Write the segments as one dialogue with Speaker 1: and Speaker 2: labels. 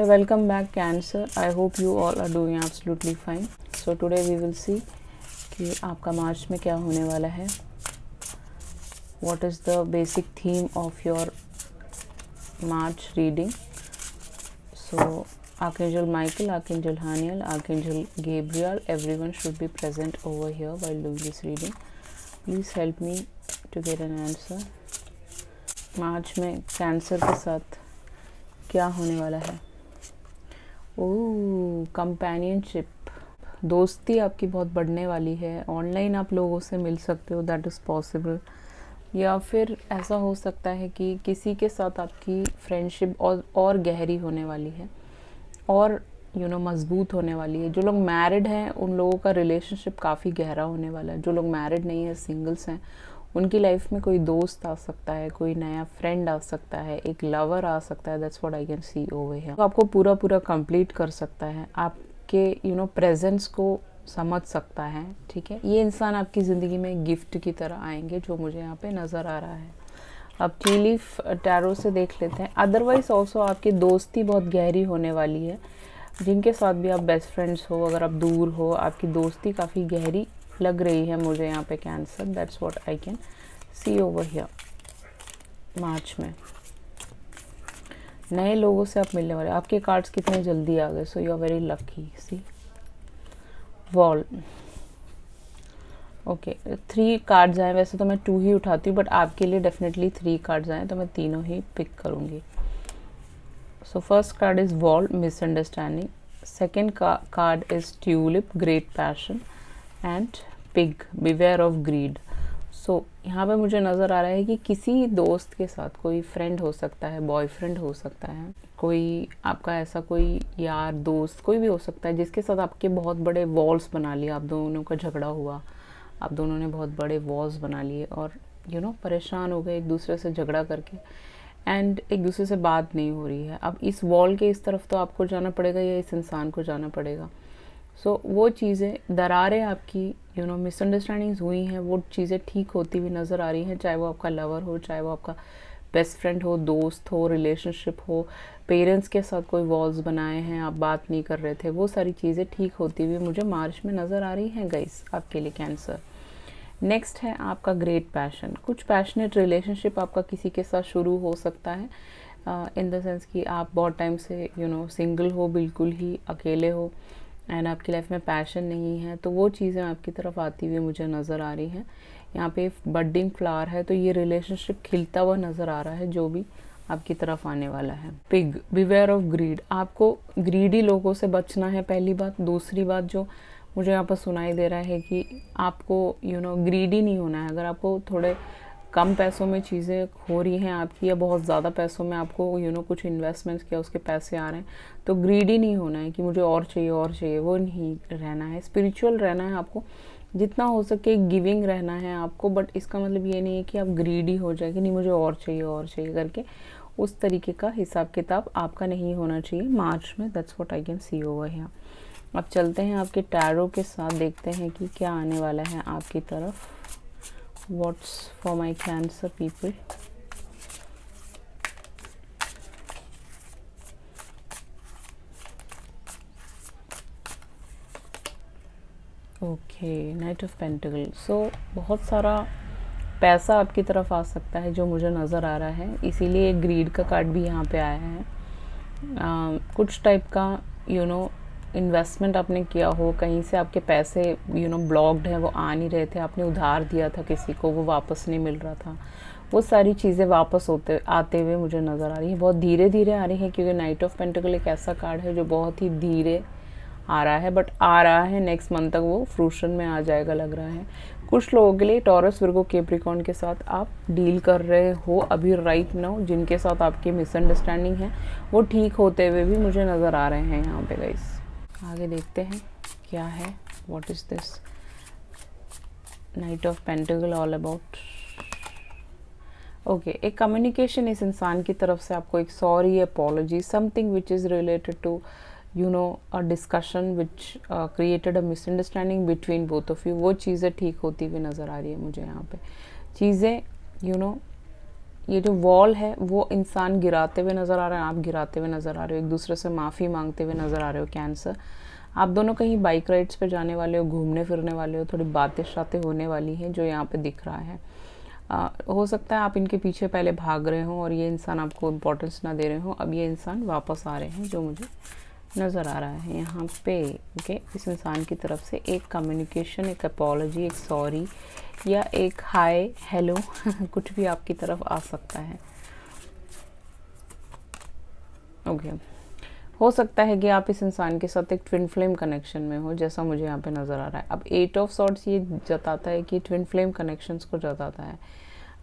Speaker 1: welcome back Cancer. I hope you all are doing absolutely fine. So today we will see कि आपका मार्च में क्या होने वाला है. What is the basic theme of your March reading? So Archangel Michael, Archangel Haniel, Archangel Gabriel, everyone should be present over here while doing this reading. Please help me to get an answer. मार्च में cancer के साथ क्या होने वाला है? ओह, companionship, दोस्ती आपकी बहुत बढ़ने वाली है. ऑनलाइन आप लोगों से मिल सकते हो, दैट इज़ पॉसिबल. या फिर ऐसा हो सकता है कि किसी के साथ आपकी फ्रेंडशिप और गहरी होने वाली है और मजबूत होने वाली है. जो लोग मैरिड हैं उन लोगों का रिलेशनशिप काफ़ी गहरा होने वाला है. जो लोग मैरिड नहीं है, सिंगल्स हैं, उनकी लाइफ में कोई दोस्त आ सकता है, कोई नया फ्रेंड आ सकता है, एक लवर आ सकता है. That's what I can see over here. तो आपको पूरा कंप्लीट कर सकता है, आपके प्रेजेंस को समझ सकता है. ठीक है, ये इंसान आपकी ज़िंदगी में गिफ्ट की तरह आएंगे, जो मुझे यहाँ पे नज़र आ रहा है. अब टी लीफ टैरो से देख लेते हैं. अदरवाइज ऑल्सो आपकी दोस्ती बहुत गहरी होने वाली है. जिनके साथ भी आप बेस्ट फ्रेंड्स हो, अगर आप दूर हो, आपकी दोस्ती काफ़ी गहरी लग रही है मुझे यहाँ पे cancer. That's what I can see over here March में. नए लोगों से आप मिलने वाले. आपके कार्ड्स कितने जल्दी आ गए. So you are very lucky. See wall. Okay, 3 cards आए. वैसे तो मैं 2 ही उठाती हूँ, बट आपके लिए डेफिनेटली 3 कार्ड्स आए, तो मैं तीनों ही पिक करूँगी. So first card is wall, misunderstanding. Second card is tulip, great passion. And pig, beware of greed. So यहाँ पे मुझे नज़र आ रहा है कि किसी दोस्त के साथ, कोई फ्रेंड हो सकता है, बॉयफ्रेंड हो सकता है, कोई आपका ऐसा कोई यार दोस्त, कोई भी हो सकता है जिसके साथ आपके बहुत बड़े वॉल्स बना लिए. आप दोनों का झगड़ा हुआ, आप दोनों ने बहुत बड़े वॉल्स बना लिए और परेशान हो गए एक दूसरे से झगड़ा करके, एंड एक दूसरे से बात नहीं हो रही है. अब इस वॉल के इस तरफ तो आपको जाना पड़ेगा या इस इंसान को जाना पड़ेगा. सो वो चीज़ें, दरारें आपकी मिसअंडरस्टैंडिंग्स हुई हैं, वो चीज़ें ठीक होती हुई नज़र आ रही हैं. चाहे वो आपका लवर हो, चाहे वो आपका बेस्ट फ्रेंड हो, दोस्त हो, रिलेशनशिप हो, पेरेंट्स के साथ कोई वॉल्स बनाए हैं, आप बात नहीं कर रहे थे, वो सारी चीज़ें ठीक होती हुई मुझे मार्च में नज़र आ रही हैं गाइस आपके लिए कैंसर. नेक्स्ट है आपका ग्रेट पैशन. कुछ पैशनेट रिलेशनशिप आपका किसी के साथ शुरू हो सकता है, इन द सेंस कि आप बहुत टाइम से सिंगल हो, बिल्कुल ही अकेले हो, एंड आपकी लाइफ में पैशन नहीं है. तो वो चीज़ें आपकी तरफ आती हुई मुझे नज़र आ रही हैं. यहाँ पे बडिंग फ्लावर है, तो ये रिलेशनशिप खिलता हुआ नज़र आ रहा है जो भी आपकी तरफ आने वाला है. Pig, beware of greed. आपको ग्रीडी लोगों से बचना है, पहली बात. दूसरी बात जो मुझे यहाँ पर सुनाई दे रहा है कि आपको ग्रीडी नहीं होना है. अगर आपको थोड़े कम पैसों में चीज़ें हो रही हैं आपकी, या बहुत ज़्यादा पैसों में आपको कुछ इन्वेस्टमेंट्स किया, उसके पैसे आ रहे हैं, तो ग्रीडी नहीं होना है कि मुझे और चाहिए, वो नहीं रहना है. स्पिरिचुअल रहना है आपको, जितना हो सके गिविंग रहना है आपको. बट इसका मतलब ये नहीं है कि आप ग्रीडी हो जाए कि नहीं मुझे और चाहिए करके. उस तरीके का हिसाब किताब आपका नहीं होना चाहिए मार्च में. That's what I can see over here. अब चलते हैं आपके टैरो के साथ, देखते हैं कि क्या आने वाला है आपकी तरफ. What's for my Cancer people? Okay, knight of pentacle. So बहुत सारा पैसा आपकी तरफ आ सकता है जो मुझे नज़र आ रहा है, इसीलिए ग्रीड का कार्ड भी यहाँ पे आया है. कुछ टाइप का इन्वेस्टमेंट आपने किया हो, कहीं से आपके पैसे ब्लॉक्ड हैं, वो आ नहीं रहे थे, आपने उधार दिया था किसी को, वो वापस नहीं मिल रहा था, वो सारी चीज़ें वापस आते हुए मुझे नज़र आ रही है. बहुत धीरे धीरे आ रही है, क्योंकि नाइट ऑफ पेंटिकल एक ऐसा कार्ड है जो बहुत ही धीरे आ रहा है, बट आ रहा है. नेक्स्ट मंथ तक वो फ्रूशन में आ जाएगा लग रहा है. कुछ लोगों के लिए टॉरस, विर्गो, कैप्रिकॉर्न के साथ आप डील कर रहे हो अभी राइट नाउ, जिनके साथ आपकी मिसअंडरस्टैंडिंग है, वो ठीक होते हुए भी मुझे नज़र आ रहे हैं यहाँ पे गाइस. आगे देखते हैं क्या है. What is this knight of pentacle all about. Okay, एक कम्युनिकेशन इस इंसान की तरफ से आपको, एक sorry, apology, something which is related to a discussion which created a misunderstanding between both of you. वो चीज़ें ठीक होती हुई नज़र आ रही है मुझे यहाँ पे. चीज़ें ये जो वॉल है वो इंसान गिराते हुए नज़र आ रहा है, आप गिराते हुए नज़र आ रहे हो, एक दूसरे से माफ़ी मांगते हुए नज़र आ रहे हो कैंसर। आप दोनों कहीं बाइक राइड्स पे जाने वाले हो, घूमने फिरने वाले हो, थोड़ी बातें शातें होने वाली हैं जो यहाँ पे दिख रहा है। हो सकता है आप इनके पीछे पहले भाग रहे हो और ये इंसान आपको इम्पोर्टेंस ना दे रहे हो, अब ये इंसान वापस आ रहे हैं जो मुझे नज़र आ रहा है यहाँ पे। ओके, इस इंसान की तरफ से एक कम्युनिकेशन, एक अपॉलॉजी, एक सॉरी या एक हाय हेलो कुछ भी आपकी तरफ आ सकता है। ओके, हो सकता है कि आप इस इंसान के साथ एक ट्विन फ्लेम कनेक्शन में हो, जैसा मुझे यहाँ पे नज़र आ रहा है। अब 8 ऑफ सॉर्ट्स ये जताता है कि ट्विन फ्लेम कनेक्शंस को जताता है।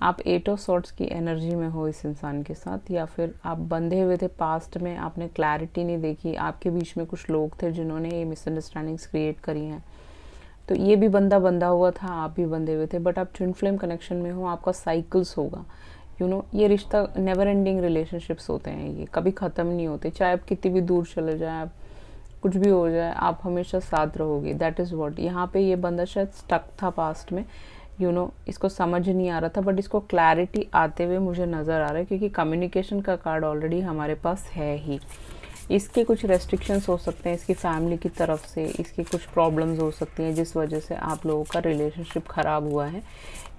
Speaker 1: आप 8 ऑफ सॉर्ट्स की एनर्जी में हो इस इंसान के साथ, या फिर आप बंधे हुए थे पास्ट में, आपने क्लैरिटी नहीं देखी, आपके बीच में कुछ लोग थे जिन्होंने ये मिसअंडरस्टैंडिंग्स क्रिएट करी हैं। तो ये भी बंधा हुआ था, आप भी बंधे हुए थे, बट आप ट्विन फ्लेम कनेक्शन में हो, आपका साइकिल्स होगा। ये रिश्ता नेवर एंडिंग रिलेशनशिप्स होते हैं, ये कभी ख़त्म नहीं होते। चाहे आप कितनी भी दूर चले जाए, आप कुछ भी हो जाए, आप हमेशा साथ रहोगे। दैट इज़ वॉट यहाँ पे ये बंदा शायद स्टक था पास्ट में, इसको समझ नहीं आ रहा था, बट इसको क्लैरिटी आते हुए मुझे नज़र आ रहा है, क्योंकि कम्युनिकेशन का कार्ड ऑलरेडी हमारे पास है ही। इसके कुछ रेस्ट्रिक्शंस हो सकते हैं इसकी फैमिली की तरफ से, इसकी कुछ प्रॉब्लम्स हो सकती हैं जिस वजह से आप लोगों का रिलेशनशिप ख़राब हुआ है।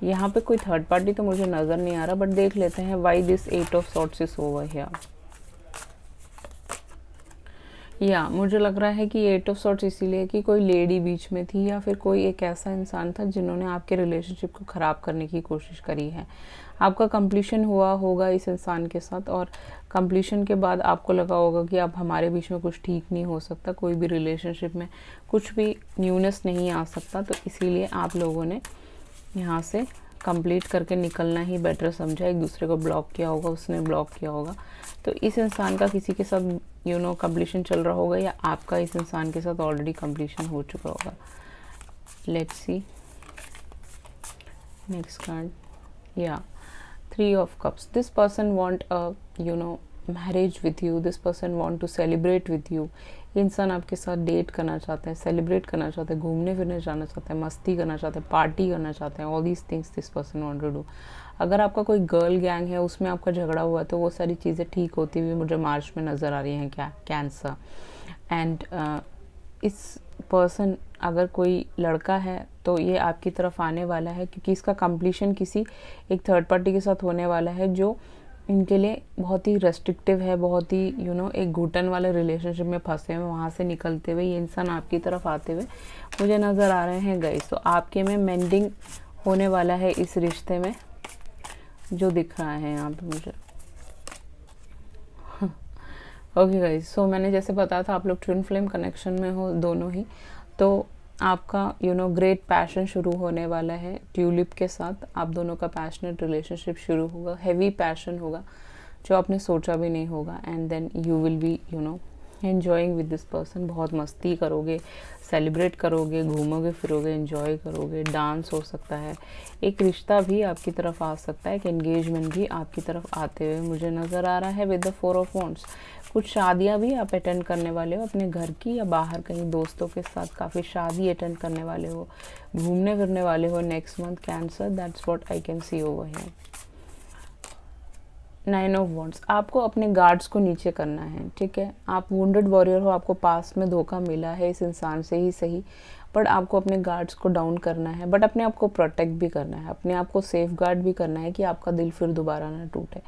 Speaker 1: यहाँ पे कोई थर्ड पार्टी तो मुझे नज़र नहीं आ रहा, बट देख लेते हैं why this 8 of swords is over here. या मुझे लग रहा है कि 8 ऑफ सॉर्ट्स इसीलिए कि कोई लेडी बीच में थी, या फिर कोई एक ऐसा इंसान था जिन्होंने आपके रिलेशनशिप को ख़राब करने की कोशिश करी है। आपका कंप्लीशन हुआ होगा इस इंसान के साथ, और कंप्लीशन के बाद आपको लगा होगा कि अब हमारे बीच में कुछ ठीक नहीं हो सकता, कोई भी रिलेशनशिप में कुछ भी न्यूनेस नहीं आ सकता, तो इसीलिए आप लोगों ने यहाँ से कंप्लीट करके निकलना ही बेटर समझा। एक दूसरे को ब्लॉक किया होगा, उसने ब्लॉक किया होगा। तो इस इंसान का किसी के साथ कंप्लीशन चल रहा होगा, या आपका इस इंसान के साथ ऑलरेडी कंप्लीशन हो चुका होगा। Let's see next card. या 3 of cups. This person want a marriage with you, this person want to celebrate with you. ये इंसान आपके साथ डेट करना चाहता है, सेलिब्रेट करना चाहता है, घूमने फिरने जाना चाहता है, मस्ती करना चाहता है, पार्टी करना चाहता है। All these things this person want to do. अगर आपका कोई गर्ल गैंग है, उसमें आपका झगड़ा हुआ, तो वो सारी चीज़ें ठीक होती हुई मुझे मार्च में नज़र आ रही हैं। क्या कैंसर एंड इस पर्सन, अगर कोई लड़का है तो ये आपकी तरफ आने वाला है, क्योंकि इसका कंप्लीशन किसी एक थर्ड पार्टी के साथ होने वाला है जो इनके लिए बहुत ही रेस्ट्रिक्टिव है, बहुत ही एक घुटन वाले रिलेशनशिप में फंसे हुए। वहाँ से निकलते हुए ये इंसान आपकी तरफ आते हुए मुझे नज़र आ रहे हैं गाइस। तो आपके में मेंडिंग होने वाला है इस रिश्ते में, जो दिख रहा है यहाँ पे मुझे। ओके गाइस, सो मैंने जैसे बताया था आप लोग ट्विन फ्लेम कनेक्शन में हो दोनों ही, तो आपका ग्रेट पैशन शुरू होने वाला है ट्यूलिप के साथ। आप दोनों का पैशनेट रिलेशनशिप शुरू होगा, हैवी पैशन होगा जो आपने सोचा भी नहीं होगा। And then you will be enjoying with this person. बहुत मस्ती करोगे, सेलिब्रेट करोगे, घूमोगे फिरोगे, एंजॉय करोगे, डांस हो सकता है, एक रिश्ता भी आपकी तरफ आ सकता है, एक एंगेजमेंट भी आपकी तरफ आते हुए मुझे नज़र आ रहा है विद द 4 ऑफ वॉन्ड्स। कुछ शादियां भी आप अटेंड करने वाले हो अपने घर की, या बाहर कहीं दोस्तों के साथ काफ़ी शादी अटेंड करने वाले हो, घूमने फिरने वाले हो next month cancer. That's what I can see over here. 9 of wands. आपको अपने गार्ड्स को नीचे करना है, ठीक है। आप वुंडेड वॉरियर हो, आपको पास्ट में धोखा मिला है इस इंसान से ही सही, बट आपको अपने गार्ड्स को डाउन करना है, बट अपने आप को प्रोटेक्ट भी करना है, अपने आप को सेफ गार्ड भी करना है कि आपका दिल फिर दोबारा ना टूटे।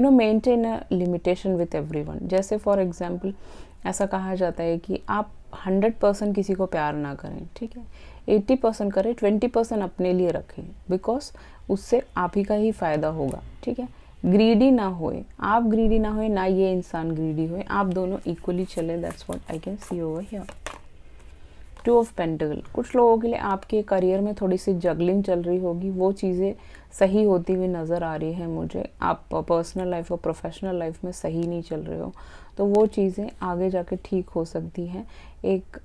Speaker 1: Maintain a limitation with everyone. जैसे फॉर एग्जांपल ऐसा कहा जाता है कि आप 100% किसी को प्यार ना करें, ठीक है, 80% करें, 20% अपने लिए रखें, बिकॉज उससे आप ही का ही फ़ायदा होगा, ठीक है। ग्रीडी ना होए, आप ग्रीडी ना होए, ना ये इंसान ग्रीडी होए, आप दोनों इक्वली चले। That's what I can see over here. 2 of pentacle. कुछ लोगों के लिए आपके करियर में थोड़ी सी जगलिंग चल रही होगी, वो चीज़ें सही होती हुई नज़र आ रही है मुझे। आप पर्सनल लाइफ और प्रोफेशनल लाइफ में सही नहीं चल रहे हो, तो वो चीज़ें आगे जाके ठीक हो सकती हैं। एक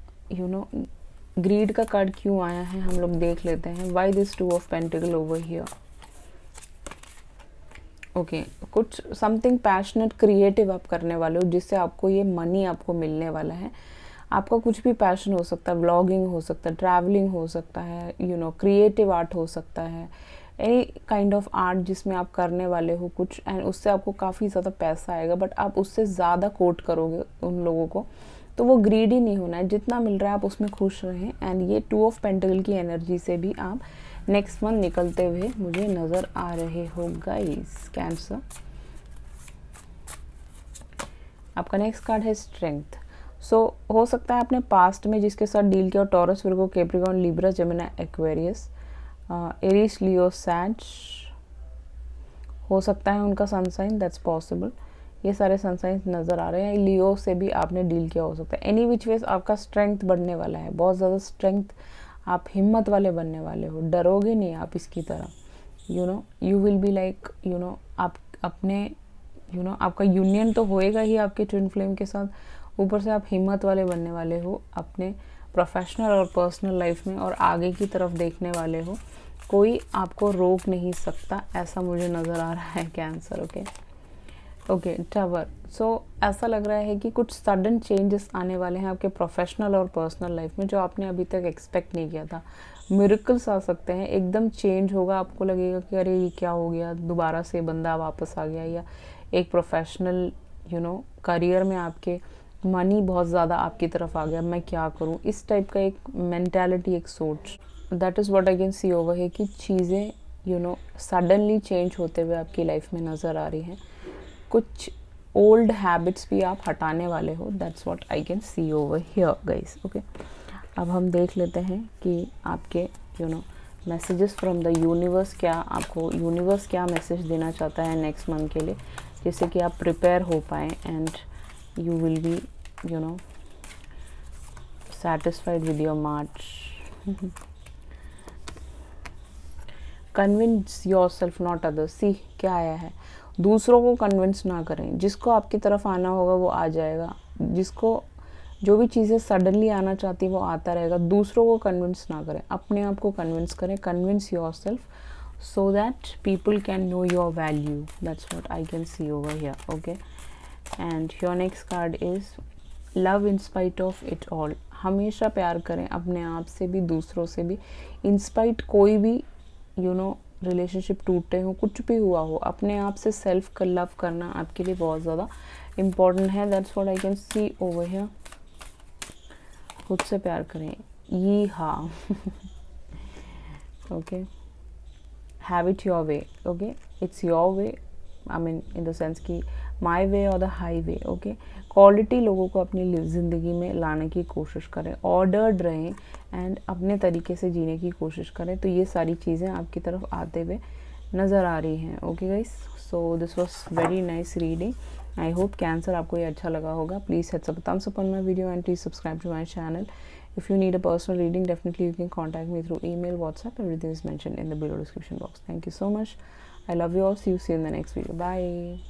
Speaker 1: ग्रीड का कार्ड क्यों आया है हम लोग देख लेते हैं। Why this 2 of pentacle over here. Okay, कुछ समथिंग पैशनेट क्रिएटिव आप करने वाले हो, जिससे आपको ये मनी आपको मिलने वाला है। आपका कुछ भी पैशन हो सकता है, ब्लॉगिंग हो सकता है, ट्रैवलिंग हो सकता है, क्रिएटिव आर्ट हो सकता है, एनी काइंड ऑफ आर्ट जिसमें आप करने वाले हो कुछ, एंड उससे आपको काफ़ी ज़्यादा पैसा आएगा, बट आप उससे ज़्यादा कोट करोगे उन लोगों को, तो वो ग्रीडी नहीं होना है, जितना मिल रहा है आप उसमें खुश रहें। एंड ये 2 ऑफ पेंटिकल की एनर्जी से भी आप नेक्स्ट मंथ निकलते हुए मुझे नज़र आ रहे हो गाइस कैंसर। आपका नेक्स्ट कार्ड है स्ट्रेंथ। सो हो सकता है आपने पास्ट में जिसके साथ डील किया, Taurus, Virgo, Capricorn, Libra, Gemini, Aquarius, Aries, Leo, Sag, हो सकता है उनका सनसाइन, दैट्स पॉसिबल। ये सारे सनसाइन नज़र आ रहे हैं। लियो से भी आपने डील किया हो सकता है। एनी विच वेज आपका स्ट्रेंथ बढ़ने वाला है, बहुत ज़्यादा स्ट्रेंथ, आप हिम्मत वाले बनने वाले हो, डरोगे नहीं आप इसकी तरह। यू विल बी लाइक आप अपने आपका यूनियन तो होएगा ही आपके ट्विन फ्लेम के साथ, ऊपर से आप हिम्मत वाले बनने वाले हो अपने प्रोफेशनल और पर्सनल लाइफ में, और आगे की तरफ देखने वाले हो। कोई आपको रोक नहीं सकता, ऐसा मुझे नज़र आ रहा है कैंसर। Okay tower. सो ऐसा लग रहा है कि कुछ सडन चेंजेस आने वाले हैं आपके प्रोफेशनल और पर्सनल लाइफ में, जो आपने अभी तक एक्सपेक्ट नहीं किया था। मिरेकल्स आ सकते हैं, एकदम चेंज होगा, आपको लगेगा कि अरे ये क्या हो गया, दोबारा से बंदा वापस आ गया, या एक प्रोफेशनल करियर में आपके मनी बहुत ज़्यादा आपकी तरफ आ गया, मैं क्या करूँ, इस टाइप का एक मेंटालिटी, एक सोच, that is what I can see over है कि चीज़ें सडनली चेंज होते हुए आपकी लाइफ में नज़र आ रही हैं। कुछ ओल्ड हैबिट्स भी आप हटाने वाले हो, that's what I can see over here guys. Okay, अब हम देख लेते हैं कि आपके मैसेजेस फ्रॉम द यूनिवर्स, क्या आपको यूनिवर्स क्या मैसेज देना चाहता है नेक्स्ट मंथ के लिए, जिससे कि आप प्रिपेयर हो पाएँ and you will be satisfied with your march. Convince yourself not others. See क्या आया है, दूसरों को कन्विंस ना करें, जिसको आपकी तरफ आना होगा वो आ जाएगा, जिसको जो भी चीज़ें सडनली आना चाहती है वो आता रहेगा। दूसरों को कन्विंस ना करें, अपने आप को कन्विंस करें। Convince your self so that people can know your value, that's what I can see over here. Okay, and your next card is love in spite of it all. हमेशा प्यार करें, अपने आप से भी दूसरों से भी, इंस्पाइट कोई भी रिलेशनशिप टूटे हो, कुछ भी हुआ हो, अपने आप से सेल्फ लव करना आपके लिए बहुत ज़्यादा इम्पॉर्टेंट है। That's what I can see over here. खुद से प्यार करें, ये हाँ okay, have it your way. Okay, it's your way, I mean in the sense कि माई वे और the high way. Okay, quality लोगों को अपनी ज़िंदगी में लाने की कोशिश करें, ऑर्डर्ड रहें एंड अपने तरीके से जीने की कोशिश करें, तो ये सारी चीज़ें आपकी तरफ आते हुए नज़र आ रही हैं। Okay guys, so this was very nice reading. I hope cancer आपको ये अच्छा लगा होगा। Please hit the thumbs up on my video and please subscribe to my channel. If you need a personal reading, definitely you can contact me through email, WhatsApp. Everything is mentioned in the below description box. Thank you so much. I love you all. See you in the next video. Bye.